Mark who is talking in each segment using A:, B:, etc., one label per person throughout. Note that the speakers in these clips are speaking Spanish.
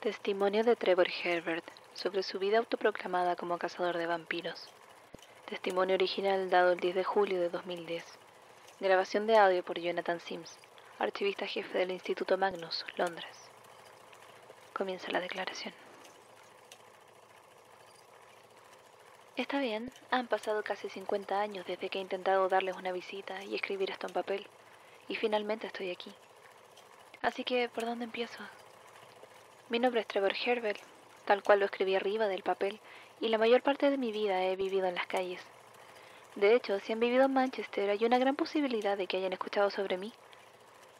A: Testimonio de Trevor Herbert sobre su vida autoproclamada como cazador de vampiros. Testimonio original dado el 10 de julio de 2010. Grabación de audio por Jonathan Sims, archivista jefe del Instituto Magnus, Londres. Comienza la declaración. Está bien, han pasado casi 50 años desde que he intentado darles una visita y escribir esto en papel, y finalmente estoy aquí. Así que, ¿por dónde empiezo? Mi nombre es Trevor Herbert, tal cual lo escribí arriba del papel, y la mayor parte de mi vida he vivido en las calles. De hecho, si han vivido en Manchester, hay una gran posibilidad de que hayan escuchado sobre mí.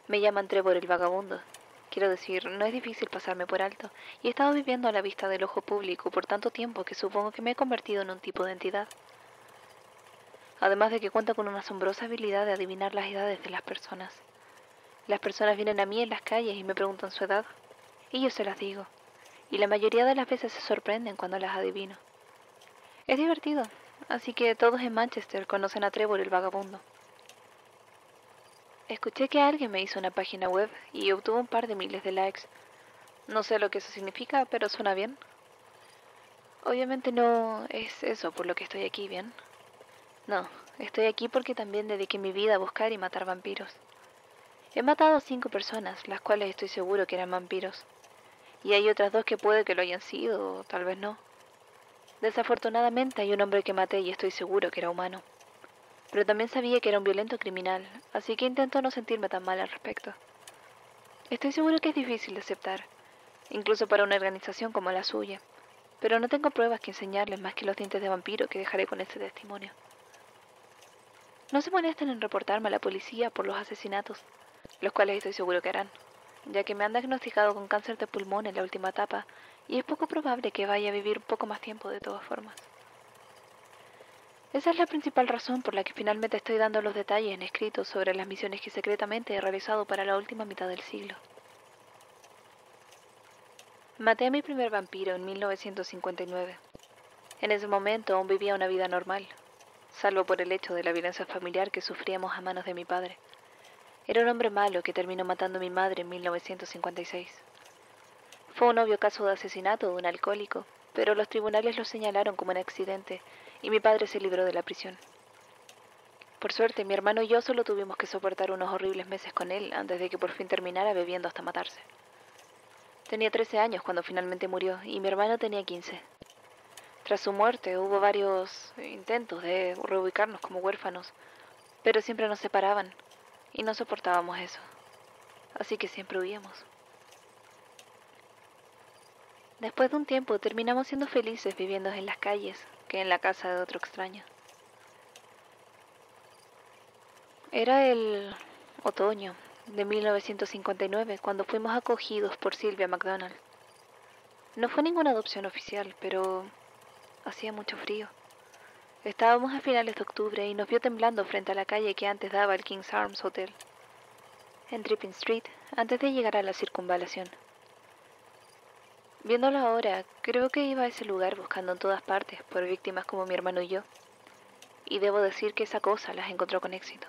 A: Me llaman Trevor el vagabundo. Quiero decir, no es difícil pasarme por alto, y he estado viviendo a la vista del ojo público por tanto tiempo que supongo que me he convertido en un tipo de entidad. Además de que cuento con una asombrosa habilidad de adivinar las edades de las personas. Las personas vienen a mí en las calles y me preguntan su edad, y yo se las digo, y la mayoría de las veces se sorprenden cuando las adivino. Es divertido, así que todos en Manchester conocen a Trevor el vagabundo. Escuché que alguien me hizo una página web y obtuvo un par de miles de likes. No sé lo que eso significa, pero suena bien. Obviamente no es eso por lo que estoy aquí, ¿bien? No, estoy aquí porque también dediqué mi vida a buscar y matar vampiros. He matado a 5 personas, las cuales estoy seguro que eran vampiros. Y hay otras 2 que puede que lo hayan sido, o tal vez no. Desafortunadamente hay un hombre que maté y estoy seguro que era humano. Pero también sabía que era un violento criminal, así que intento no sentirme tan mal al respecto. Estoy seguro que es difícil de aceptar, incluso para una organización como la suya, pero no tengo pruebas que enseñarles más que los dientes de vampiro que dejaré con este testimonio. No se molesten en reportarme a la policía por los asesinatos, los cuales estoy seguro que harán, ya que me han diagnosticado con cáncer de pulmón en la última etapa y es poco probable que vaya a vivir un poco más tiempo de todas formas. Esa es la principal razón por la que finalmente estoy dando los detalles en escrito sobre las misiones que secretamente he realizado para la última mitad del siglo. Maté a mi primer vampiro en 1959. En ese momento aún vivía una vida normal, salvo por el hecho de la violencia familiar que sufríamos a manos de mi padre. Era un hombre malo que terminó matando a mi madre en 1956. Fue un obvio caso de asesinato de un alcohólico, pero los tribunales lo señalaron como un accidente y mi padre se libró de la prisión. Por suerte, mi hermano y yo solo tuvimos que soportar unos horribles meses con él antes de que por fin terminara bebiendo hasta matarse. Tenía 13 años cuando finalmente murió y mi hermano tenía 15. Tras su muerte hubo varios intentos de reubicarnos como huérfanos, pero siempre nos separaban y no soportábamos eso. Así que siempre huíamos. Después de un tiempo terminamos siendo felices viviendo en las calles que en la casa de otro extraño. Era el otoño de 1959 cuando fuimos acogidos por Sylvia McDonald. No fue ninguna adopción oficial, pero hacía mucho frío. Estábamos a finales de octubre y nos vio temblando frente a la calle que antes daba al King's Arms Hotel, en Tripping Street, antes de llegar a la circunvalación. Viéndolo ahora, creo que iba a ese lugar buscando en todas partes por víctimas como mi hermano y yo. Y debo decir que esa cosa las encontró con éxito.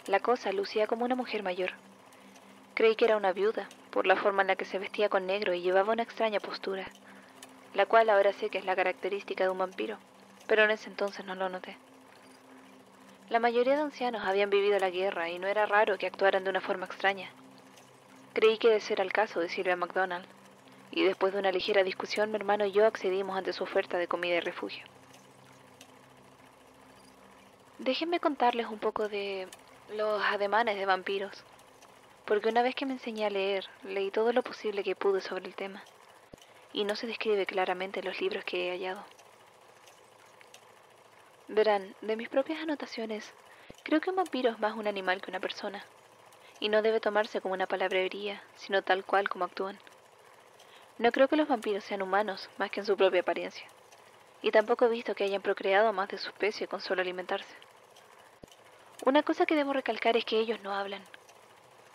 A: La cosa lucía como una mujer mayor. Creí que era una viuda, por la forma en la que se vestía con negro y llevaba una extraña postura, la cual ahora sé que es la característica de un vampiro, pero en ese entonces no lo noté. La mayoría de ancianos habían vivido la guerra y no era raro que actuaran de una forma extraña. Creí que ese era el caso de Sylvia McDonald, y después de una ligera discusión mi hermano y yo accedimos ante su oferta de comida y refugio. Déjenme contarles un poco de los ademanes de vampiros, porque una vez que me enseñé a leer, leí todo lo posible que pude sobre el tema, y no se describe claramente en los libros que he hallado. Verán, de mis propias anotaciones, creo que un vampiro es más un animal que una persona, y no debe tomarse como una palabrería, sino tal cual como actúan. No creo que los vampiros sean humanos más que en su propia apariencia, y tampoco he visto que hayan procreado a más de su especie con solo alimentarse. Una cosa que debo recalcar es que ellos no hablan.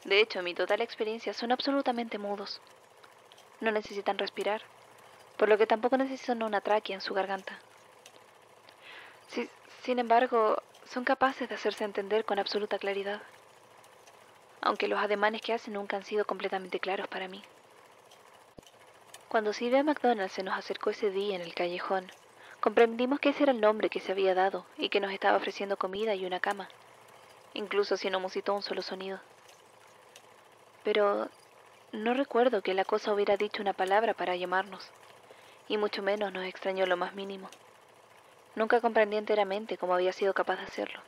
A: De hecho, en mi total experiencia son absolutamente mudos. No necesitan respirar, por lo que tampoco necesitan una tráquea en su garganta. Sin embargo, son capaces de hacerse entender con absoluta claridad, aunque los ademanes que hacen nunca han sido completamente claros para mí. Cuando Sylvia McDonald se nos acercó ese día en el callejón, comprendimos que ese era el nombre que se había dado y que nos estaba ofreciendo comida y una cama, incluso si no musitó un solo sonido. Pero no recuerdo que la cosa hubiera dicho una palabra para llamarnos, y mucho menos nos extrañó lo más mínimo. Nunca comprendí enteramente cómo había sido capaz de hacerlo,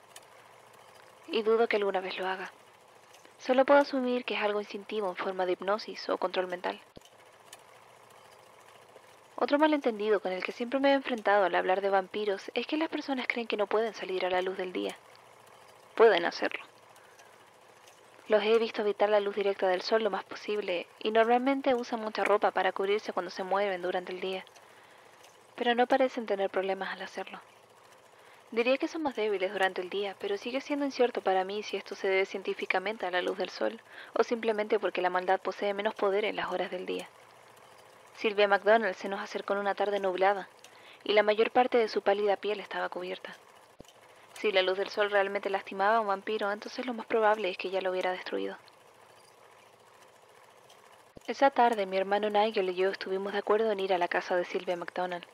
A: y dudo que alguna vez lo haga. Solo puedo asumir que es algo instintivo en forma de hipnosis o control mental. Otro malentendido con el que siempre me he enfrentado al hablar de vampiros es que las personas creen que no pueden salir a la luz del día. Pueden hacerlo. Los he visto evitar la luz directa del sol lo más posible y normalmente usan mucha ropa para cubrirse cuando se mueven durante el día, pero no parecen tener problemas al hacerlo. Diría que son más débiles durante el día, pero sigue siendo incierto para mí si esto se debe científicamente a la luz del sol o simplemente porque la maldad posee menos poder en las horas del día. Sylvia McDonald se nos acercó en una tarde nublada y la mayor parte de su pálida piel estaba cubierta. Si la luz del sol realmente lastimaba a un vampiro, entonces lo más probable es que ya lo hubiera destruido. Esa tarde mi hermano Nigel y yo estuvimos de acuerdo en ir a la casa de Sylvia McDonald,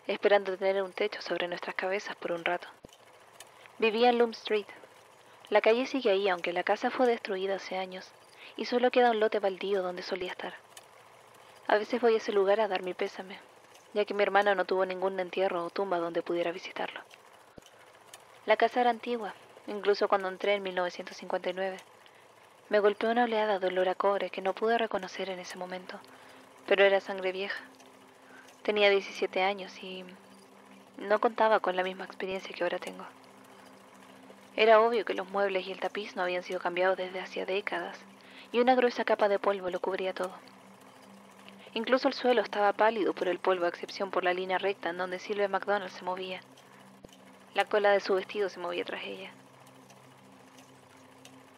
A: esperando tener un techo sobre nuestras cabezas por un rato. Vivía en Loom Street. La calle sigue ahí, aunque la casa fue destruida hace años, y solo queda un lote baldío donde solía estar. A veces voy a ese lugar a dar mi pésame, ya que mi hermano no tuvo ningún entierro o tumba donde pudiera visitarlo. La casa era antigua, incluso cuando entré en 1959. Me golpeó una oleada de olor a cobre que no pude reconocer en ese momento, pero era sangre vieja. Tenía 17 años y no contaba con la misma experiencia que ahora tengo. Era obvio que los muebles y el tapiz no habían sido cambiados desde hacía décadas, y una gruesa capa de polvo lo cubría todo. Incluso el suelo estaba pálido por el polvo, a excepción por la línea recta en donde Sylvia McDonald se movía. La cola de su vestido se movía tras ella.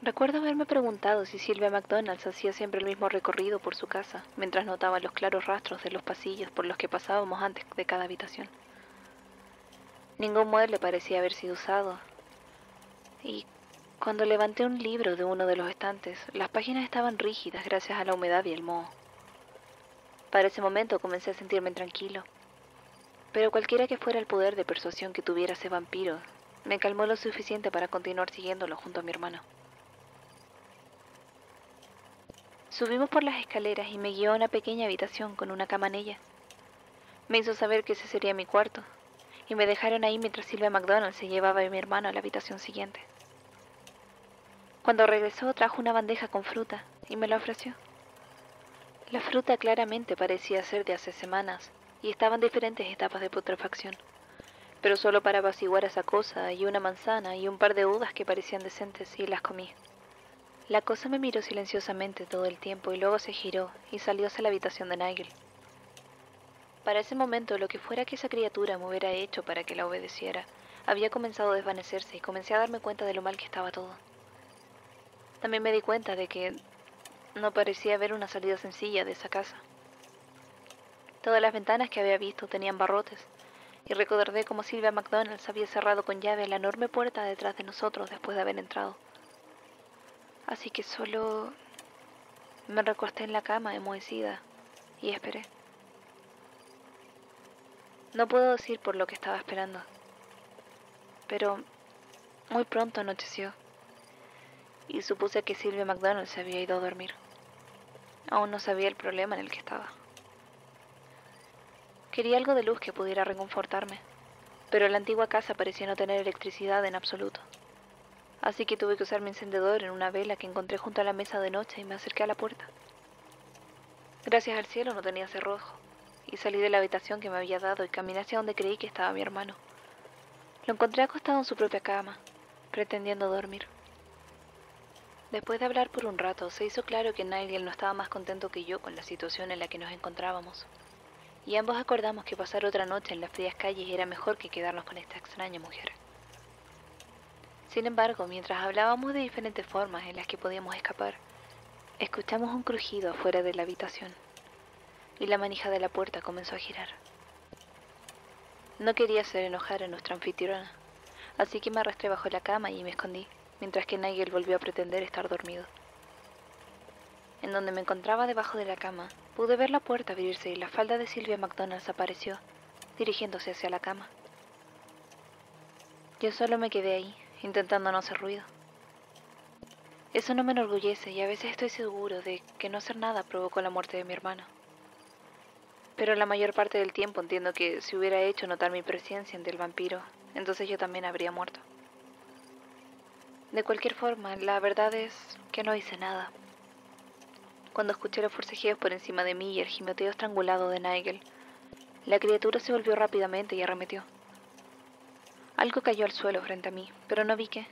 A: Recuerdo haberme preguntado si Sylvia McDonald hacía siempre el mismo recorrido por su casa, mientras notaba los claros rastros de los pasillos por los que pasábamos antes de cada habitación. Ningún mueble parecía haber sido usado, y cuando levanté un libro de uno de los estantes, las páginas estaban rígidas gracias a la humedad y el moho. Para ese momento comencé a sentirme tranquilo, pero cualquiera que fuera el poder de persuasión que tuviera ese vampiro, me calmó lo suficiente para continuar siguiéndolo junto a mi hermano. Subimos por las escaleras y me guió a una pequeña habitación con una cama en ella. Me hizo saber que ese sería mi cuarto, y me dejaron ahí mientras Sylvia McDonald se llevaba a mi hermano a la habitación siguiente. Cuando regresó trajo una bandeja con fruta y me la ofreció. La fruta claramente parecía ser de hace semanas y estaba en diferentes etapas de putrefacción, pero solo para apaciguar esa cosa y una manzana y un par de uvas que parecían decentes y las comí. La cosa me miró silenciosamente todo el tiempo y luego se giró y salió hacia la habitación de Nigel. Para ese momento, lo que fuera que esa criatura me hubiera hecho para que la obedeciera, había comenzado a desvanecerse y comencé a darme cuenta de lo mal que estaba todo. También me di cuenta de que no parecía haber una salida sencilla de esa casa. Todas las ventanas que había visto tenían barrotes, y recordé cómo Sylvia McDonald había cerrado con llave la enorme puerta detrás de nosotros después de haber entrado. Así que solo me recosté en la cama enmohecida y esperé. No puedo decir por lo que estaba esperando, pero muy pronto anocheció y supuse que Sylvia McDonald se había ido a dormir. Aún no sabía el problema en el que estaba. Quería algo de luz que pudiera reconfortarme, pero la antigua casa parecía no tener electricidad en absoluto. Así que tuve que usar mi encendedor en una vela que encontré junto a la mesa de noche y me acerqué a la puerta. Gracias al cielo no tenía cerrojo, y salí de la habitación que me había dado y caminé hacia donde creí que estaba mi hermano. Lo encontré acostado en su propia cama, pretendiendo dormir. Después de hablar por un rato, se hizo claro que Nigel no estaba más contento que yo con la situación en la que nos encontrábamos, y ambos acordamos que pasar otra noche en las frías calles era mejor que quedarnos con esta extraña mujer. Sin embargo, mientras hablábamos de diferentes formas en las que podíamos escapar, escuchamos un crujido afuera de la habitación, y la manija de la puerta comenzó a girar. No quería hacer enojar a nuestra anfitriona, así que me arrastré bajo la cama y me escondí, mientras que Nigel volvió a pretender estar dormido. En donde me encontraba debajo de la cama, pude ver la puerta abrirse y la falda de Sylvia McDonald apareció, dirigiéndose hacia la cama. Yo solo me quedé ahí, intentando no hacer ruido. Eso no me enorgullece y a veces estoy seguro de que no hacer nada provocó la muerte de mi hermano. Pero la mayor parte del tiempo entiendo que si hubiera hecho notar mi presencia ante el vampiro, entonces yo también habría muerto. De cualquier forma, la verdad es que no hice nada. Cuando escuché los forcejeos por encima de mí y el gimoteo estrangulado de Nigel, la criatura se volvió rápidamente y arremetió. Algo cayó al suelo frente a mí, pero no vi qué.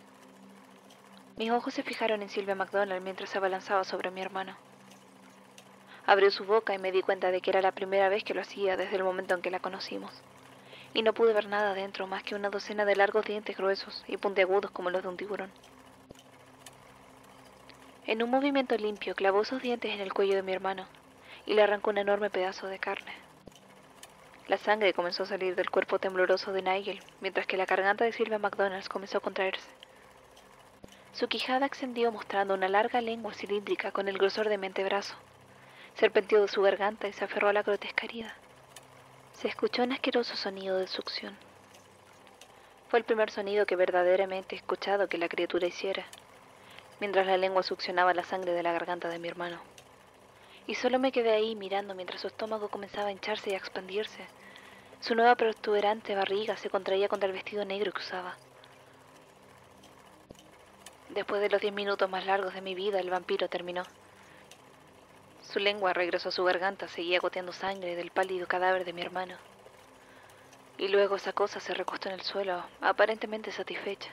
A: Mis ojos se fijaron en Sylvia McDonald mientras se abalanzaba sobre mi hermano. Abrió su boca y me di cuenta de que era la primera vez que lo hacía desde el momento en que la conocimos, y no pude ver nada dentro más que una docena de largos dientes gruesos y puntiagudos como los de un tiburón. En un movimiento limpio clavó sus dientes en el cuello de mi hermano y le arrancó un enorme pedazo de carne. La sangre comenzó a salir del cuerpo tembloroso de Nigel, mientras que la garganta de Sylvia McDonald comenzó a contraerse. Su quijada extendió mostrando una larga lengua cilíndrica con el grosor de mi antebrazo. Serpenteó de su garganta y se aferró a la grotesca herida. Se escuchó un asqueroso sonido de succión. Fue el primer sonido que verdaderamente he escuchado que la criatura hiciera, mientras la lengua succionaba la sangre de la garganta de mi hermano. Y solo me quedé ahí mirando mientras su estómago comenzaba a hincharse y a expandirse. Su nueva protuberante barriga se contraía contra el vestido negro que usaba. Después de los 10 minutos más largos de mi vida, el vampiro terminó. Su lengua regresó a su garganta, seguía goteando sangre del pálido cadáver de mi hermano. Y luego esa cosa se recostó en el suelo, aparentemente satisfecha.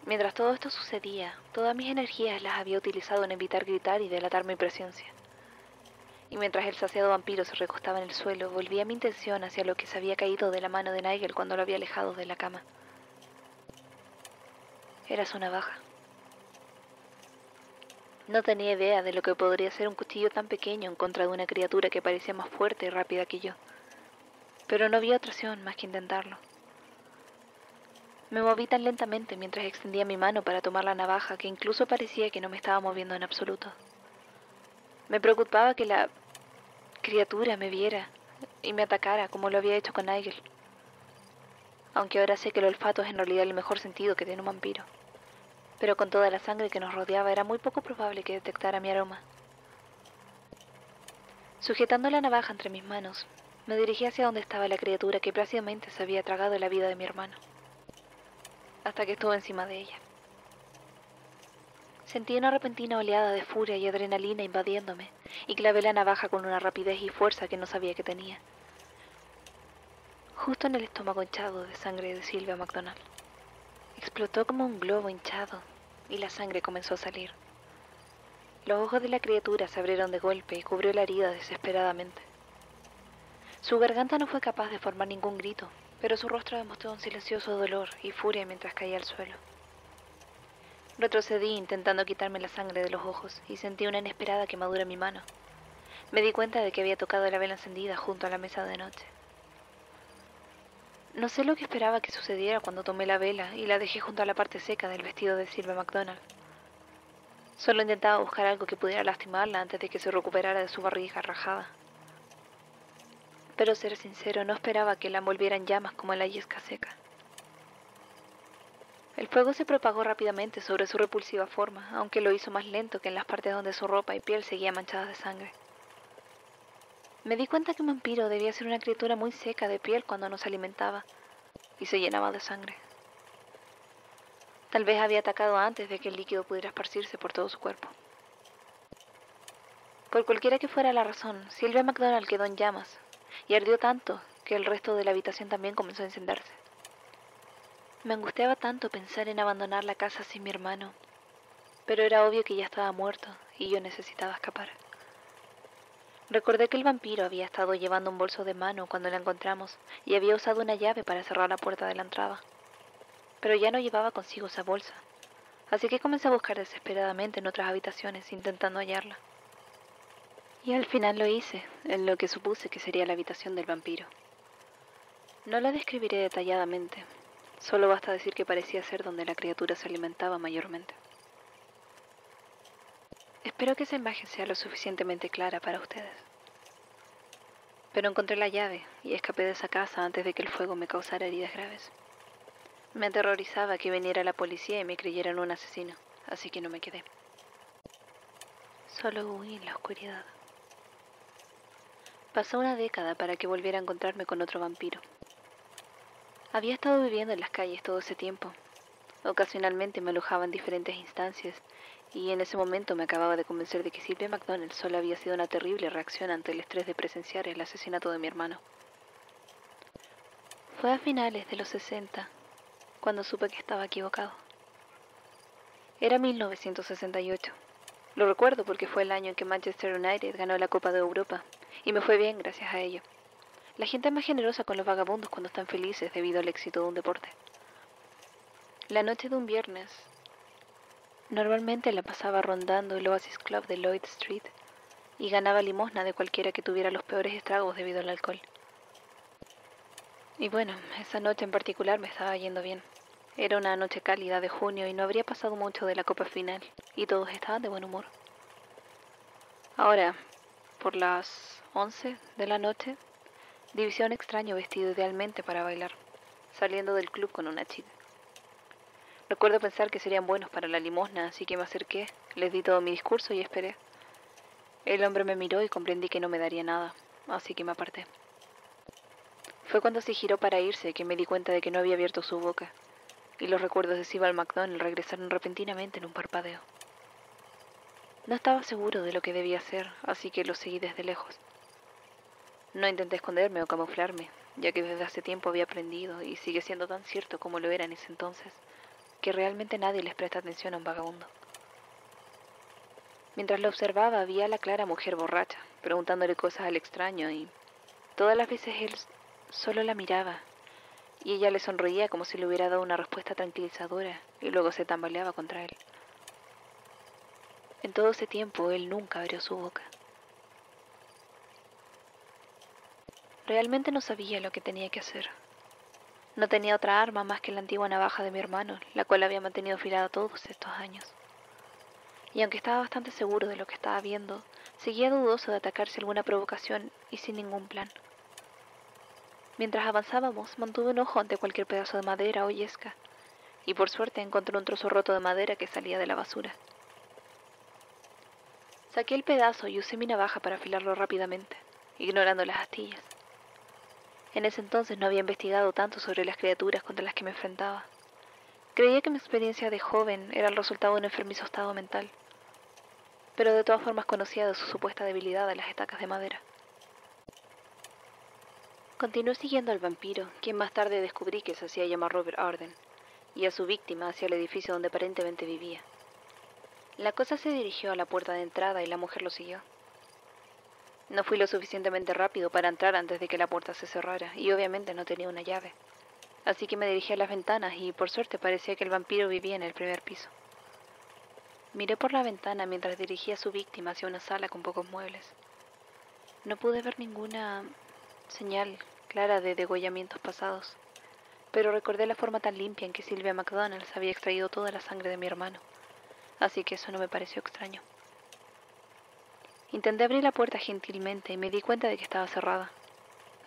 A: Mientras todo esto sucedía, todas mis energías las había utilizado en evitar gritar y delatar mi presencia. Y mientras el saciado vampiro se recostaba en el suelo, volvía mi intención hacia lo que se había caído de la mano de Nigel cuando lo había alejado de la cama. Era su navaja. No tenía idea de lo que podría ser un cuchillo tan pequeño en contra de una criatura que parecía más fuerte y rápida que yo. Pero no había otra opción más que intentarlo. Me moví tan lentamente mientras extendía mi mano para tomar la navaja que incluso parecía que no me estaba moviendo en absoluto. Me preocupaba que la criatura me viera y me atacara como lo había hecho con Nigel. Aunque ahora sé que el olfato es en realidad el mejor sentido que tiene un vampiro. Pero con toda la sangre que nos rodeaba era muy poco probable que detectara mi aroma. Sujetando la navaja entre mis manos, me dirigí hacia donde estaba la criatura que plácidamente se había tragado la vida de mi hermano, hasta que estuve encima de ella. Sentí una repentina oleada de furia y adrenalina invadiéndome, y clavé la navaja con una rapidez y fuerza que no sabía que tenía, justo en el estómago hinchado de sangre de Sylvia McDonald. Explotó como un globo hinchado, y la sangre comenzó a salir. Los ojos de la criatura se abrieron de golpe y cubrió la herida desesperadamente. Su garganta no fue capaz de formar ningún grito, pero su rostro demostró un silencioso dolor y furia mientras caía al suelo. Retrocedí intentando quitarme la sangre de los ojos y sentí una inesperada quemadura en mi mano. Me di cuenta de que había tocado la vela encendida junto a la mesa de noche. No sé lo que esperaba que sucediera cuando tomé la vela y la dejé junto a la parte seca del vestido de Sylvia McDonald. Solo intentaba buscar algo que pudiera lastimarla antes de que se recuperara de su barriga rajada. Pero ser sincero, no esperaba que la envolviera en llamas como en la yesca seca. El fuego se propagó rápidamente sobre su repulsiva forma, aunque lo hizo más lento que en las partes donde su ropa y piel seguían manchadas de sangre. Me di cuenta que un vampiro debía ser una criatura muy seca de piel cuando nos alimentaba y se llenaba de sangre. Tal vez había atacado antes de que el líquido pudiera esparcirse por todo su cuerpo. Por cualquiera que fuera la razón, Sylvia McDonald quedó en llamas y ardió tanto que el resto de la habitación también comenzó a encenderse. Me angustiaba tanto pensar en abandonar la casa sin mi hermano, pero era obvio que ya estaba muerto y yo necesitaba escapar. Recordé que el vampiro había estado llevando un bolso de mano cuando la encontramos y había usado una llave para cerrar la puerta de la entrada. Pero ya no llevaba consigo esa bolsa, así que comencé a buscar desesperadamente en otras habitaciones intentando hallarla. Y al final lo hice, en lo que supuse que sería la habitación del vampiro. No la describiré detalladamente, solo basta decir que parecía ser donde la criatura se alimentaba mayormente. Espero que esa imagen sea lo suficientemente clara para ustedes. Pero encontré la llave y escapé de esa casa antes de que el fuego me causara heridas graves. Me aterrorizaba que viniera la policía y me creyeran un asesino, así que no me quedé. Solo huí en la oscuridad. Pasó una década para que volviera a encontrarme con otro vampiro. Había estado viviendo en las calles todo ese tiempo. Ocasionalmente me alojaba en diferentes instancias y en ese momento me acababa de convencer de que Sylvia McDonnell solo había sido una terrible reacción ante el estrés de presenciar el asesinato de mi hermano. Fue a finales de los 60 cuando supe que estaba equivocado. Era 1968. Lo recuerdo porque fue el año en que Manchester United ganó la Copa de Europa y me fue bien gracias a ello. La gente es más generosa con los vagabundos cuando están felices debido al éxito de un deporte. La noche de un viernes, normalmente la pasaba rondando el Oasis Club de Lloyd Street y ganaba limosna de cualquiera que tuviera los peores estragos debido al alcohol. Y bueno, esa noche en particular me estaba yendo bien. Era una noche cálida de junio y no habría pasado mucho de la copa final, y todos estaban de buen humor. Ahora, por las 11 de la noche, divisé a un extraño vestido idealmente para bailar, saliendo del club con una chica. Recuerdo pensar que serían buenos para la limosna, así que me acerqué, les di todo mi discurso y esperé. El hombre me miró y comprendí que no me daría nada, así que me aparté. Fue cuando se giró para irse que me di cuenta de que no había abierto su boca, y los recuerdos de Sybil McDonnell regresaron repentinamente en un parpadeo. No estaba seguro de lo que debía hacer, así que lo seguí desde lejos. No intenté esconderme o camuflarme, ya que desde hace tiempo había aprendido, y sigue siendo tan cierto como lo era en ese entonces, que realmente nadie les presta atención a un vagabundo. Mientras lo observaba, vi a la clara mujer borracha, preguntándole cosas al extraño, y todas las veces él solo la miraba, y ella le sonreía como si le hubiera dado una respuesta tranquilizadora, y luego se tambaleaba contra él. En todo ese tiempo, él nunca abrió su boca. Realmente no sabía lo que tenía que hacer. No tenía otra arma más que la antigua navaja de mi hermano, la cual había mantenido afilada todos estos años. Y aunque estaba bastante seguro de lo que estaba viendo, seguía dudoso de atacarse alguna provocación y sin ningún plan. Mientras avanzábamos, mantuve un ojo ante cualquier pedazo de madera o yesca, y por suerte encontré un trozo roto de madera que salía de la basura. Saqué el pedazo y usé mi navaja para afilarlo rápidamente, ignorando las astillas. En ese entonces no había investigado tanto sobre las criaturas contra las que me enfrentaba. Creía que mi experiencia de joven era el resultado de un enfermizo estado mental, pero de todas formas conocía de su supuesta debilidad a las estacas de madera. Continué siguiendo al vampiro, quien más tarde descubrí que se hacía llamar Robert Arden, y a su víctima hacia el edificio donde aparentemente vivía. La cosa se dirigió a la puerta de entrada y la mujer lo siguió. No fui lo suficientemente rápido para entrar antes de que la puerta se cerrara, y obviamente no tenía una llave. Así que me dirigí a las ventanas y por suerte parecía que el vampiro vivía en el primer piso. Miré por la ventana mientras dirigía a su víctima hacia una sala con pocos muebles. No pude ver ninguna señal clara de degollamientos pasados, pero recordé la forma tan limpia en que Sylvia McDonnell había extraído toda la sangre de mi hermano, así que eso no me pareció extraño. Intenté abrir la puerta gentilmente y me di cuenta de que estaba cerrada,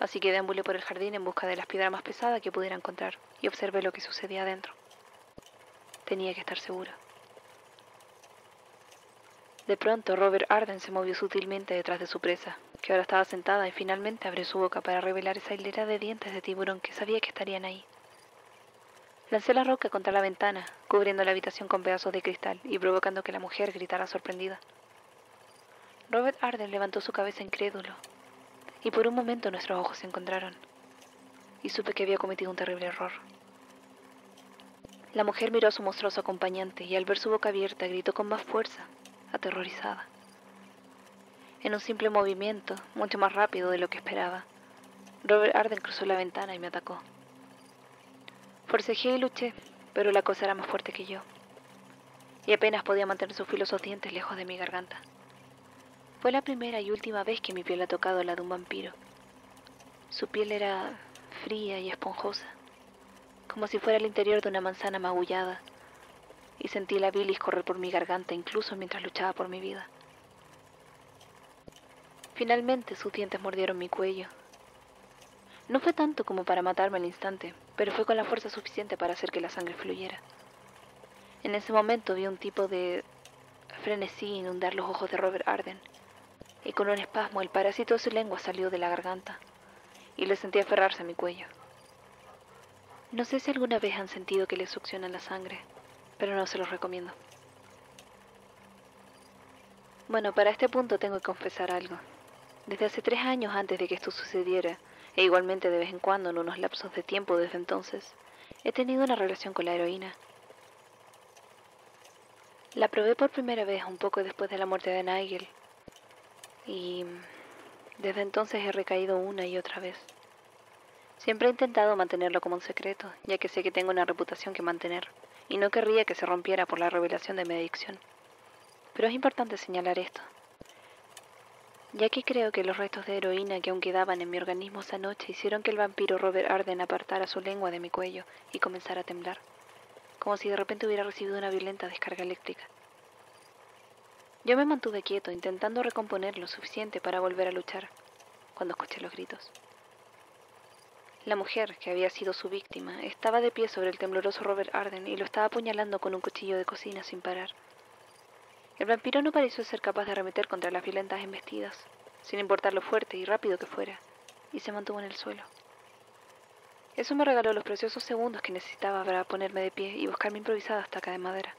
A: así que deambulé por el jardín en busca de las piedras más pesadas que pudiera encontrar y observé lo que sucedía adentro. Tenía que estar segura. De pronto, Robert Arden se movió sutilmente detrás de su presa, que ahora estaba sentada, y finalmente abrió su boca para revelar esa hilera de dientes de tiburón que sabía que estarían ahí. Lancé la roca contra la ventana, cubriendo la habitación con pedazos de cristal y provocando que la mujer gritara sorprendida. Robert Arden levantó su cabeza incrédulo, y por un momento nuestros ojos se encontraron, y supe que había cometido un terrible error. La mujer miró a su monstruoso acompañante y al ver su boca abierta gritó con más fuerza, aterrorizada. En un simple movimiento, mucho más rápido de lo que esperaba, Robert Arden cruzó la ventana y me atacó. Forcejeé y luché, pero la cosa era más fuerte que yo, y apenas podía mantener sus filosos dientes lejos de mi garganta. Fue la primera y última vez que mi piel ha tocado la de un vampiro. Su piel era fría y esponjosa, como si fuera el interior de una manzana magullada, y sentí la bilis correr por mi garganta incluso mientras luchaba por mi vida. Finalmente sus dientes mordieron mi cuello. No fue tanto como para matarme al instante, pero fue con la fuerza suficiente para hacer que la sangre fluyera. En ese momento vi un tipo de frenesí inundar los ojos de Robert Arden, y con un espasmo el parásito de su lengua salió de la garganta, y le sentí aferrarse a mi cuello. No sé si alguna vez han sentido que les succionan la sangre, pero no se los recomiendo. Bueno, para este punto tengo que confesar algo. Desde hace 3 años antes de que esto sucediera, e igualmente de vez en cuando en unos lapsos de tiempo desde entonces, he tenido una relación con la heroína. La probé por primera vez un poco después de la muerte de Nigel, y desde entonces he recaído una y otra vez. Siempre he intentado mantenerlo como un secreto, ya que sé que tengo una reputación que mantener, y no querría que se rompiera por la revelación de mi adicción. Pero es importante señalar esto, ya que creo que los restos de heroína que aún quedaban en mi organismo esa noche hicieron que el vampiro Robert Arden apartara su lengua de mi cuello y comenzara a temblar, como si de repente hubiera recibido una violenta descarga eléctrica. Yo me mantuve quieto, intentando recomponer lo suficiente para volver a luchar, cuando escuché los gritos. La mujer, que había sido su víctima, estaba de pie sobre el tembloroso Robert Arden y lo estaba apuñalando con un cuchillo de cocina sin parar. El vampiro no pareció ser capaz de arremeter contra las violentas embestidas, sin importar lo fuerte y rápido que fuera, y se mantuvo en el suelo. Eso me regaló los preciosos segundos que necesitaba para ponerme de pie y buscar mi improvisada estaca de madera.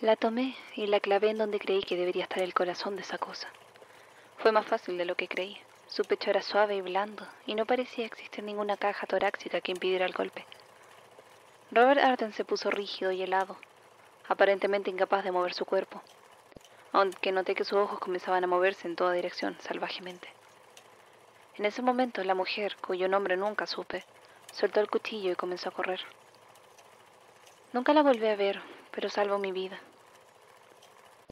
A: La tomé y la clavé en donde creí que debería estar el corazón de esa cosa. Fue más fácil de lo que creí. Su pecho era suave y blando, y no parecía existir ninguna caja torácica que impidiera el golpe. Robert Arden se puso rígido y helado, aparentemente incapaz de mover su cuerpo, aunque noté que sus ojos comenzaban a moverse en toda dirección, salvajemente. En ese momento, la mujer, cuyo nombre nunca supe, soltó el cuchillo y comenzó a correr. Nunca la volví a ver, pero salvó mi vida.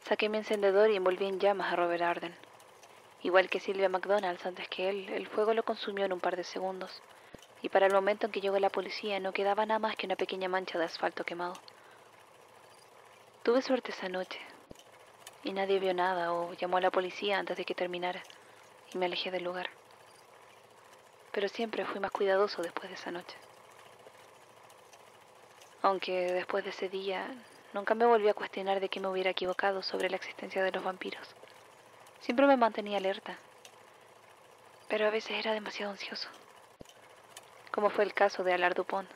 A: Saqué mi encendedor y envolví en llamas a Robert Arden. Igual que Sylvia McDonald antes que él, el fuego lo consumió en un par de segundos, y para el momento en que llegó la policía no quedaba nada más que una pequeña mancha de asfalto quemado. Tuve suerte esa noche, y nadie vio nada o llamó a la policía antes de que terminara, y me alejé del lugar. Pero siempre fui más cuidadoso después de esa noche. Aunque después de ese día, nunca me volví a cuestionar de que me hubiera equivocado sobre la existencia de los vampiros. Siempre me mantenía alerta, pero a veces era demasiado ansioso, como fue el caso de Allard Dupont,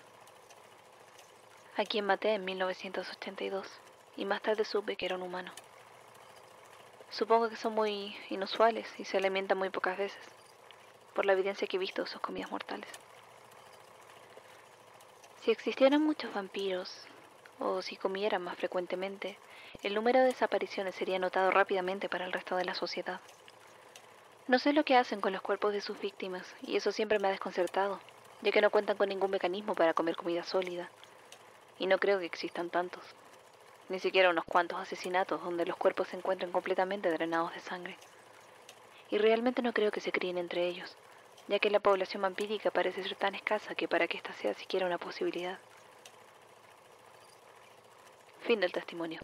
A: a quien maté en 1982, y más tarde supe que era un humano. Supongo que son muy inusuales y se alimentan muy pocas veces, por la evidencia que he visto de sus comidas mortales. Si existieran muchos vampiros, o si comieran más frecuentemente, el número de desapariciones sería notado rápidamente para el resto de la sociedad. No sé lo que hacen con los cuerpos de sus víctimas, y eso siempre me ha desconcertado, ya que no cuentan con ningún mecanismo para comer comida sólida, y no creo que existan tantos, ni siquiera unos cuantos asesinatos donde los cuerpos se encuentren completamente drenados de sangre. Y realmente no creo que se críen entre ellos, ya que la población vampírica parece ser tan escasa que para que esta sea siquiera una posibilidad. Fin del testimonio.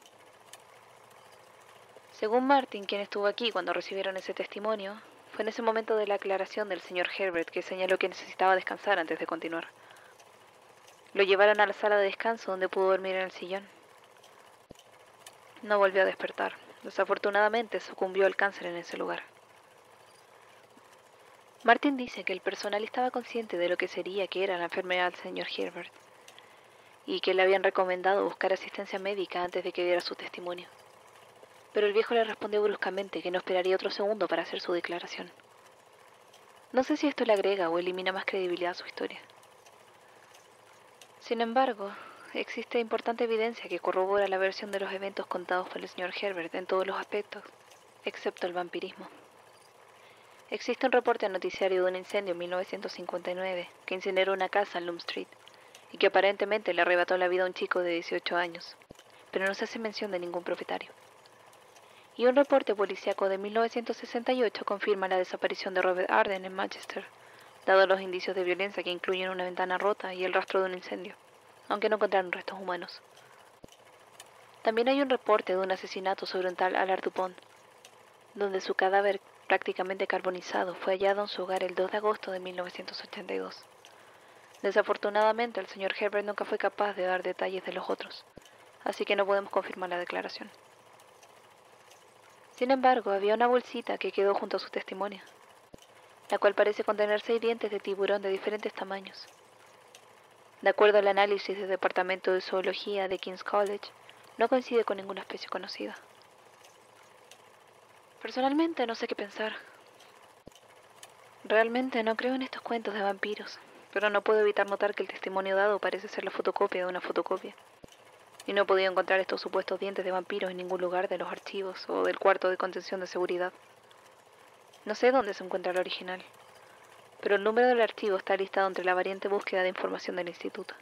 A: Según Martin, quien estuvo aquí cuando recibieron ese testimonio, fue en ese momento de la aclaración del señor Herbert que señaló que necesitaba descansar antes de continuar. Lo llevaron a la sala de descanso donde pudo dormir en el sillón. No volvió a despertar. Desafortunadamente sucumbió al cáncer en ese lugar. Martin dice que el personal estaba consciente de lo que sería que era la enfermedad del señor Herbert y que le habían recomendado buscar asistencia médica antes de que diera su testimonio. Pero el viejo le respondió bruscamente que no esperaría otro segundo para hacer su declaración. No sé si esto le agrega o elimina más credibilidad a su historia. Sin embargo, existe importante evidencia que corrobora la versión de los eventos contados por el señor Herbert en todos los aspectos, excepto el vampirismo. Existe un reporte noticiario de un incendio en 1959 que incineró una casa en Loom Street y que aparentemente le arrebató la vida a un chico de 18 años, pero no se hace mención de ningún propietario. Y un reporte policíaco de 1968 confirma la desaparición de Robert Arden en Manchester, dados los indicios de violencia que incluyen una ventana rota y el rastro de un incendio, aunque no encontraron restos humanos. También hay un reporte de un asesinato sobre un tal Allard Dupont, donde su cadáver prácticamente carbonizado, fue hallado en su hogar el 2 de agosto de 1982. Desafortunadamente, el señor Herbert nunca fue capaz de dar detalles de los otros, así que no podemos confirmar la declaración. Sin embargo, había una bolsita que quedó junto a su testimonio, la cual parece contener 6 dientes de tiburón de diferentes tamaños. De acuerdo al análisis del Departamento de Zoología de King's College, no coincide con ninguna especie conocida. Personalmente no sé qué pensar. Realmente no creo en estos cuentos de vampiros, pero no puedo evitar notar que el testimonio dado parece ser la fotocopia de una fotocopia. Y no he podido encontrar estos supuestos dientes de vampiros en ningún lugar de los archivos o del cuarto de contención de seguridad. No sé dónde se encuentra el original, pero el número del archivo está listado entre la variante búsqueda de información del instituto,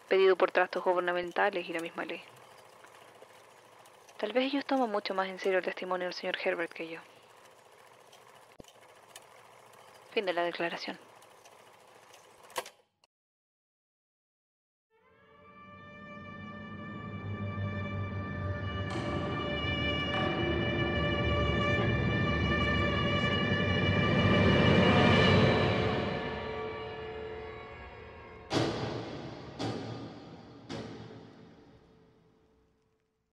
A: pedido por trastos gubernamentales y la misma ley. Tal vez ellos toman mucho más en serio el testimonio del señor Herbert que yo. Fin de la declaración.